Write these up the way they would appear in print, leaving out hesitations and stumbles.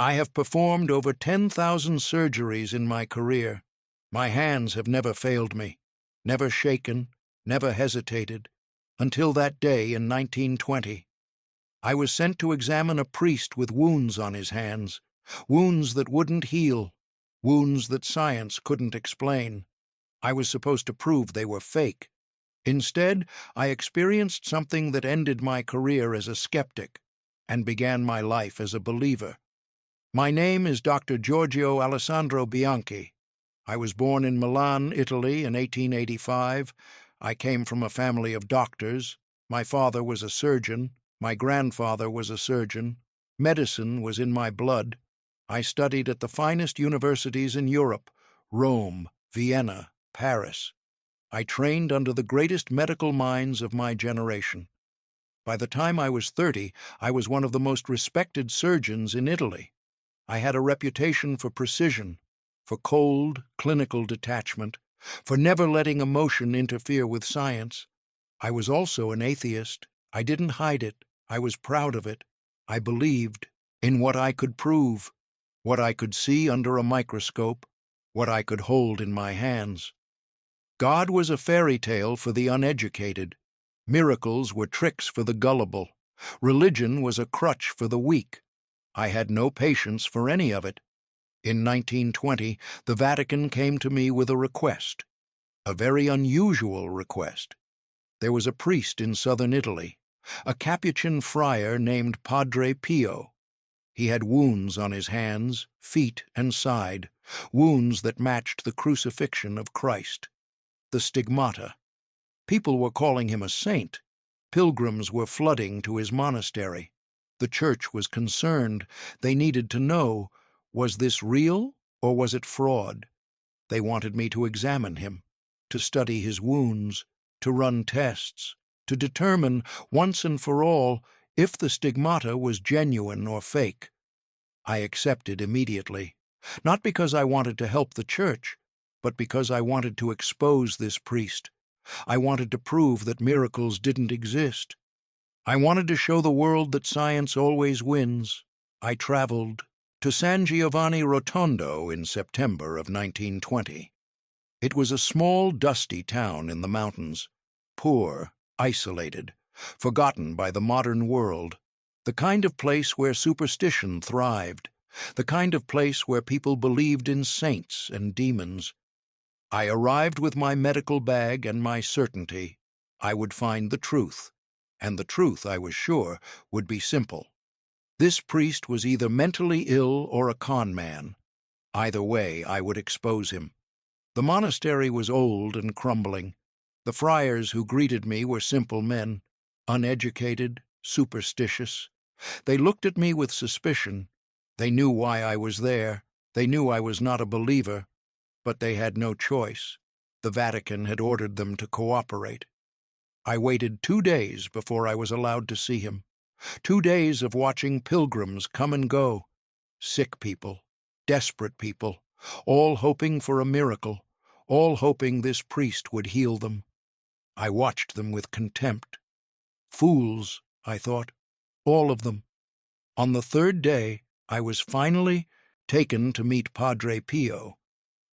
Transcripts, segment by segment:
I have performed over 10,000 surgeries in my career. My hands have never failed me, never shaken, never hesitated, until that day in 1920. I was sent to examine a priest with wounds on his hands, wounds that wouldn't heal, wounds that science couldn't explain. I was supposed to prove they were fake. Instead, I experienced something that ended my career as a skeptic and began my life as a believer. My name is Dr. Giorgio Alessandro Bianchi. I was born in Milan, Italy in 1885. I came from a family of doctors. My father was a surgeon. My grandfather was a surgeon. Medicine was in my blood. I studied at the finest universities in Europe: Rome, Vienna, Paris. I trained under the greatest medical minds of my generation. By the time I was 30, I was one of the most respected surgeons in Italy. I had a reputation for precision, for cold, clinical detachment, for never letting emotion interfere with science. I was also an atheist. I didn't hide it. I was proud of it. I believed in what I could prove, what I could see under a microscope, what I could hold in my hands. God was a fairy tale for the uneducated. Miracles were tricks for the gullible. Religion was a crutch for the weak. I had no patience for any of it. In 1920, the Vatican came to me with a request, a very unusual request. There was a priest in southern Italy, a Capuchin friar named Padre Pio. He had wounds on his hands, feet, and side, wounds that matched the crucifixion of Christ, the Stigmata. People were calling him a saint. Pilgrims were flooding to his monastery. The church was concerned. They needed to know, was this real or was it fraud? They wanted me to examine him, to study his wounds, to run tests, to determine once and for all if the Stigmata was genuine or fake. I accepted immediately, not because I wanted to help the church, but because I wanted to expose this priest. I wanted to prove that miracles didn't exist. I wanted to show the world that science always wins. I traveled to San Giovanni Rotondo in September of 1920. It was a small, dusty town in the mountains, poor, isolated, forgotten by the modern world, the kind of place where superstition thrived, the kind of place where people believed in saints and demons. I arrived with my medical bag and my certainty. I would find the truth, and the truth, I was sure, would be simple. This priest was either mentally ill or a con man. Either way, I would expose him. The monastery was old and crumbling. The friars who greeted me were simple men, uneducated, superstitious. They looked at me with suspicion. They knew why I was there. They knew I was not a believer. But they had no choice. The Vatican had ordered them to cooperate. I waited 2 days before I was allowed to see him. 2 days of watching pilgrims come and go. Sick people, desperate people, all hoping for a miracle, all hoping this priest would heal them. I watched them with contempt. Fools, I thought, all of them. On the 3rd day, I was finally taken to meet Padre Pio.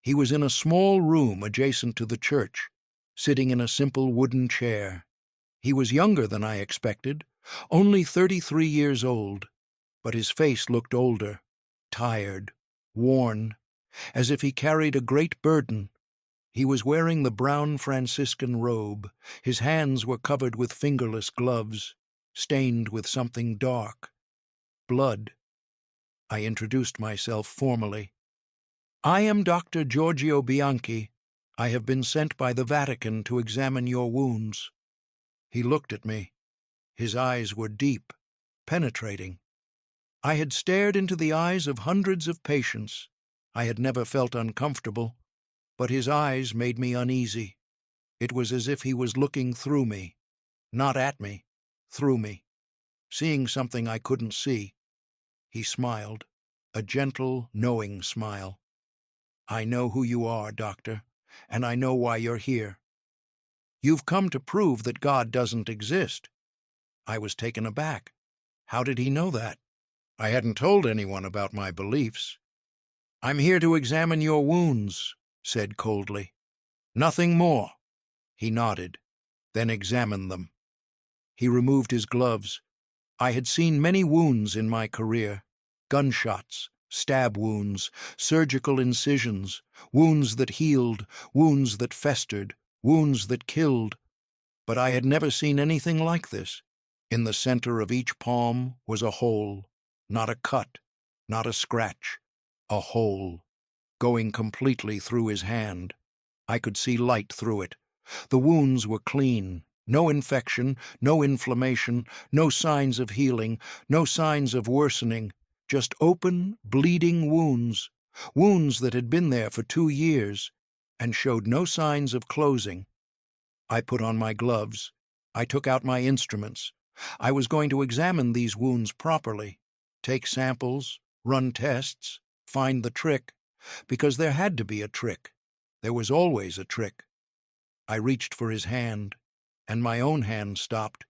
He was in a small room adjacent to the church, sitting in a simple wooden chair. He was younger than I expected, only 33 years old, but his face looked older, tired, worn, as if he carried a great burden. He was wearing the brown Franciscan robe. His hands were covered with fingerless gloves, stained with something dark. Blood. I introduced myself formally. I am Dr. Giorgio Bianchi. I have been sent by the Vatican to examine your wounds. He looked at me. His eyes were deep, penetrating. I had stared into the eyes of hundreds of patients. I had never felt uncomfortable, but his eyes made me uneasy. It was as if he was looking through me, not at me, through me, seeing something I couldn't see. He smiled, a gentle, knowing smile. I know who you are, Doctor, and I know why you're here. You've come to prove that God doesn't exist. I was taken aback. How did he know that? I hadn't told anyone about my beliefs. "I'm here to examine your wounds," said coldly. "Nothing more." He nodded, then examined them. He removed his gloves. I had seen many wounds in my career: gunshots, stab wounds, surgical incisions, wounds that healed, wounds that festered, wounds that killed. But I had never seen anything like this. In the center of each palm was a hole, not a cut, not a scratch, a hole, going completely through his hand. I could see light through it. The wounds were clean, no infection, no inflammation, no signs of healing, no signs of worsening, just open, bleeding wounds, wounds that had been there for 2 years and showed no signs of closing. I put on my gloves. I took out my instruments. I was going to examine these wounds properly, take samples, run tests, find the trick, because there had to be a trick. There was always a trick. I reached for his hand, and my own hand stopped.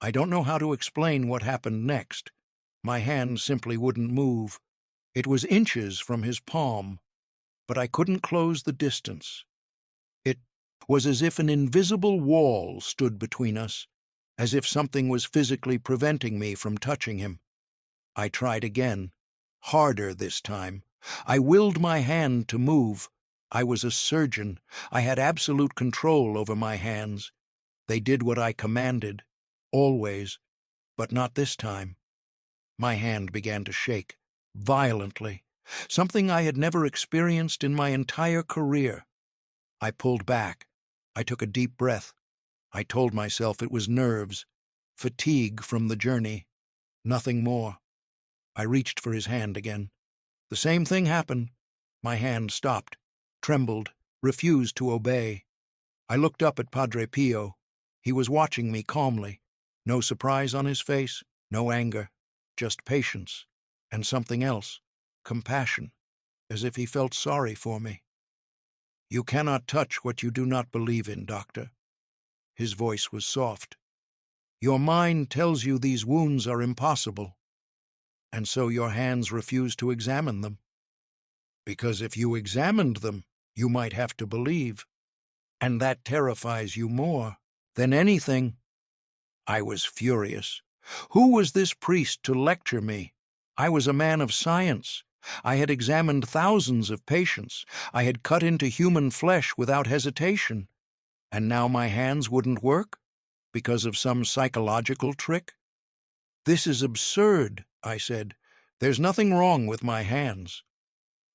I don't know how to explain what happened next. My hand simply wouldn't move. It was inches from his palm, but I couldn't close the distance. It was as if an invisible wall stood between us, as if something was physically preventing me from touching him. I tried again, harder this time. I willed my hand to move. I was a surgeon. I had absolute control over my hands. They did what I commanded, always, but not this time. My hand began to shake, violently, something I had never experienced in my entire career. I pulled back. I took a deep breath. I told myself it was nerves, fatigue from the journey, nothing more. I reached for his hand again. The same thing happened. My hand stopped, trembled, refused to obey. I looked up at Padre Pio. He was watching me calmly. No surprise on his face, no anger, just patience, and something else, compassion, as if he felt sorry for me. "You cannot touch what you do not believe in, doctor." His voice was soft. "Your mind tells you these wounds are impossible, and so your hands refuse to examine them. Because if you examined them, you might have to believe, and that terrifies you more than anything." I was furious. Who was this priest to lecture me? I was a man of science. I had examined thousands of patients. I had cut into human flesh without hesitation. And now my hands wouldn't work? Because of some psychological trick? "This is absurd," I said. "There's nothing wrong with my hands."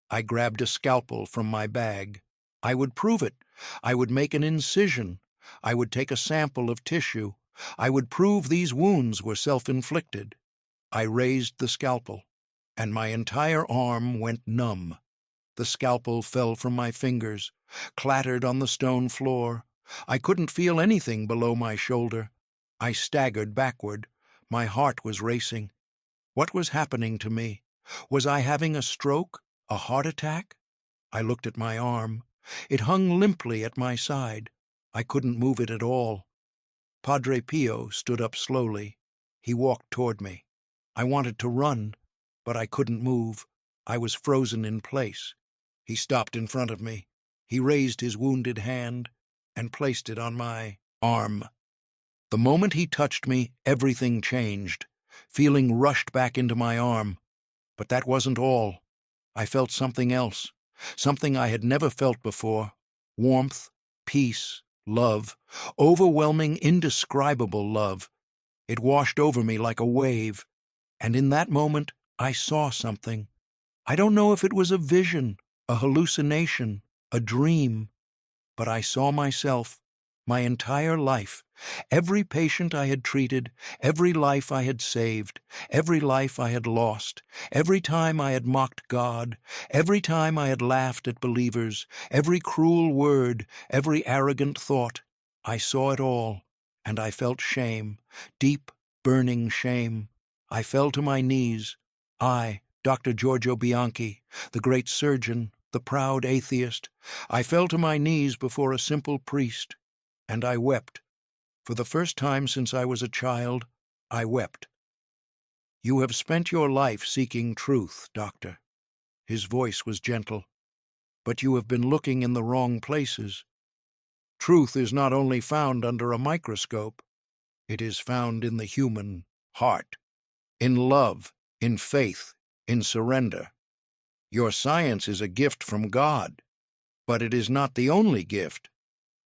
I grabbed a scalpel from my bag. I would prove it. I would make an incision. I would take a sample of tissue. I would prove these wounds were self-inflicted. I raised the scalpel, and my entire arm went numb. The scalpel fell from my fingers, clattered on the stone floor. I couldn't feel anything below my shoulder. I staggered backward. My heart was racing. What was happening to me? Was I having a stroke? A heart attack? I looked at my arm. It hung limply at my side. I couldn't move it at all. Padre Pio stood up slowly. He walked toward me. I wanted to run, but I couldn't move. I was frozen in place. He stopped in front of me. He raised his wounded hand and placed it on my arm. The moment he touched me, everything changed. Feeling rushed back into my arm. But that wasn't all. I felt something else, something I had never felt before: warmth, peace, love, overwhelming, indescribable love. It washed over me like a wave, and in that moment I saw something. I don't know if it was a vision, a hallucination, a dream, but I saw myself, my entire life, every patient I had treated, every life I had saved, every life I had lost, every time I had mocked God, every time I had laughed at believers, every cruel word, every arrogant thought. I saw it all, and I felt shame, deep, burning shame. I fell to my knees. I, Dr. Giorgio Bianchi, the great surgeon, the proud atheist, I fell to my knees before a simple priest, and I wept. For the first time since I was a child, I wept. You have spent your life seeking truth, Doctor. His voice was gentle. But you have been looking in the wrong places. Truth is not only found under a microscope, it is found in the human heart, in love, in faith, in surrender. Your science is a gift from God, but it is not the only gift.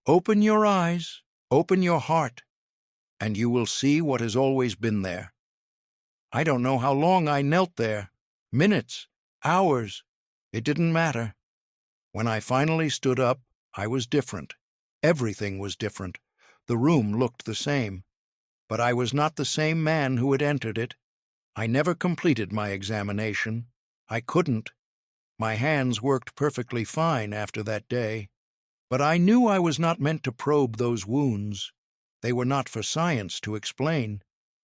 Open your eyes, open your heart, and you will see what has always been there. I don't know how long I knelt there. Minutes, hours. It didn't matter. When I finally stood up, I was different. Everything was different. The room looked the same. But I was not the same man who had entered it. I never completed my examination. I couldn't. My hands worked perfectly fine after that day. But I knew I was not meant to probe those wounds. They were not for science to explain.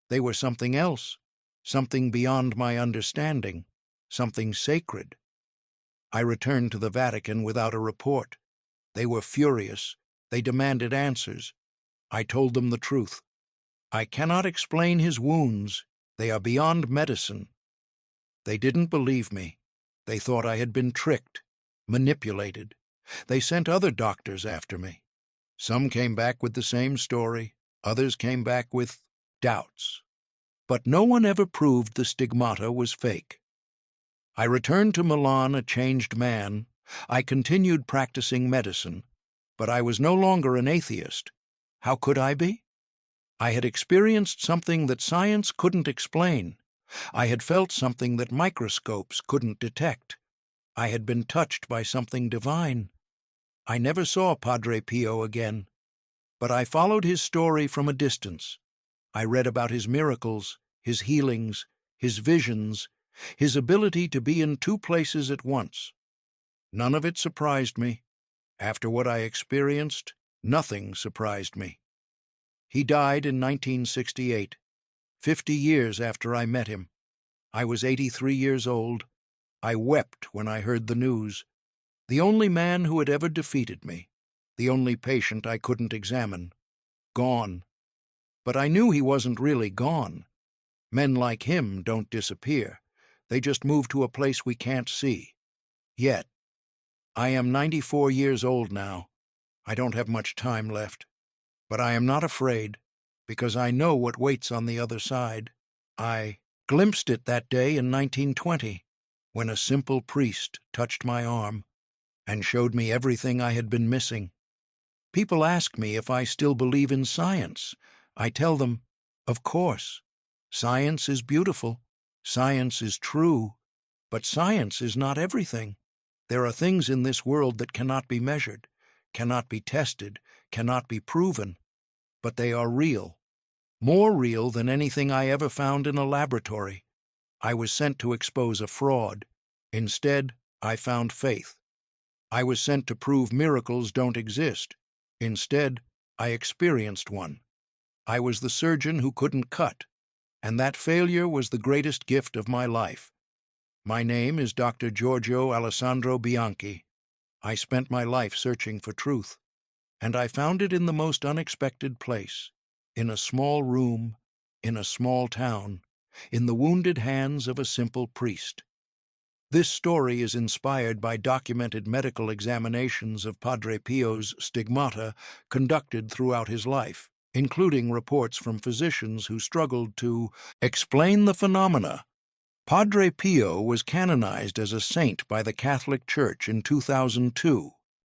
They were something else, something beyond my understanding, something sacred. I returned to the Vatican without a report. They were furious. They demanded answers. I told them the truth. I cannot explain his wounds. They are beyond medicine. They didn't believe me. They thought I had been tricked, manipulated. They sent other doctors after me. Some came back with the same story. Others came back with doubts. But no one ever proved the stigmata was fake. I returned to Milan a changed man. I continued practicing medicine, but I was no longer an atheist. How could I be? I had experienced something that science couldn't explain. I had felt something that microscopes couldn't detect. I had been touched by something divine. I never saw Padre Pio again, but I followed his story from a distance. I read about his miracles, his healings, his visions, his ability to be in two places at once. None of it surprised me. After what I experienced, nothing surprised me. He died in 1968, 50 years after I met him. I was 83 years old. I wept when I heard the news. The only man who had ever defeated me, the only patient I couldn't examine. Gone. But I knew he wasn't really gone. Men like him don't disappear. They just move to a place we can't see. Yet. I am 94 years old now. I don't have much time left. But I am not afraid, because I know what waits on the other side. I glimpsed it that day in 1920, when a simple priest touched my arm and showed me everything I had been missing. People ask me if I still believe in science. I tell them, of course. Science is beautiful. Science is true. But science is not everything. There are things in this world that cannot be measured, cannot be tested, cannot be proven. But they are real. More real than anything I ever found in a laboratory. I was sent to expose a fraud. Instead, I found faith. I was sent to prove miracles don't exist. Instead, I experienced one. I was the surgeon who couldn't cut, and that failure was the greatest gift of my life. My name is Dr. Giorgio Alessandro Bianchi. I spent my life searching for truth, and I found it in the most unexpected place, in a small room, in a small town, in the wounded hands of a simple priest. This story is inspired by documented medical examinations of Padre Pio's Stigmata conducted throughout his life, including reports from physicians who struggled to explain the phenomena. Padre Pio was canonized as a saint by the Catholic Church in 2002.